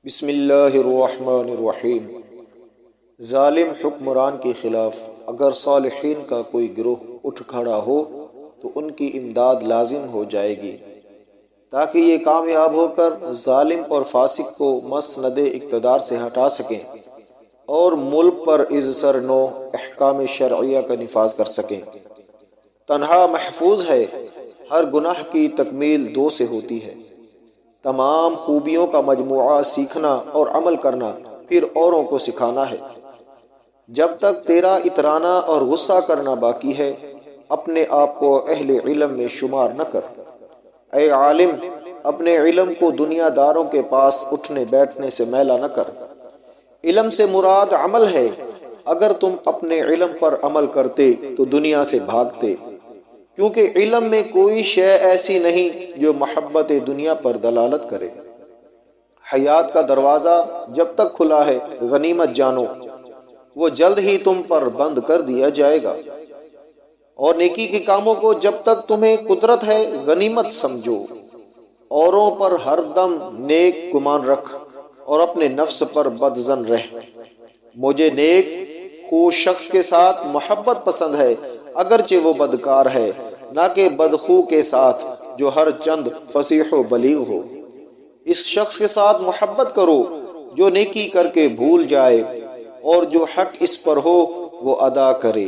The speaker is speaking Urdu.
بسم اللہ الرحمن الرحیم۔ ظالم حکمران کے خلاف اگر صالحین کا کوئی گروہ اٹھ کھڑا ہو تو ان کی امداد لازم ہو جائے گی، تاکہ یہ کامیاب ہو کر ظالم اور فاسق کو مسند اقتدار سے ہٹا سکیں اور ملک پر از سر نو احکام شرعیہ کا نفاذ کر سکیں۔ تنہا محفوظ ہے، ہر گناہ کی تکمیل دو سے ہوتی ہے۔ تمام خوبیوں کا مجموعہ سیکھنا اور عمل کرنا، پھر اوروں کو سکھانا ہے۔ جب تک تیرا اترانا اور غصہ کرنا باقی ہے، اپنے آپ کو اہل علم میں شمار نہ کر۔ اے عالم، اپنے علم کو دنیا داروں کے پاس اٹھنے بیٹھنے سے میلا نہ کر۔ علم سے مراد عمل ہے۔ اگر تم اپنے علم پر عمل کرتے تو دنیا سے بھاگتے، کیونکہ علم میں کوئی شے ایسی نہیں جو محبت دنیا پر دلالت کرے۔ حیات کا دروازہ جب تک کھلا ہے غنیمت جانو، وہ جلد ہی تم پر بند کر دیا جائے گا، اور نیکی کے کاموں کو جب تک تمہیں قدرت ہے غنیمت سمجھو۔ اوروں پر ہر دم نیک گمان رکھ اور اپنے نفس پر بدظن رہ۔ مجھے نیک خو شخص کے ساتھ محبت پسند ہے، اگرچہ وہ بدکار ہے، نہ کہ بدخو کے ساتھ جو ہر چند فصیح و بلیغ ہو۔ اس شخص کے ساتھ محبت کرو جو نیکی کر کے بھول جائے اور جو حق اس پر ہو وہ ادا کرے۔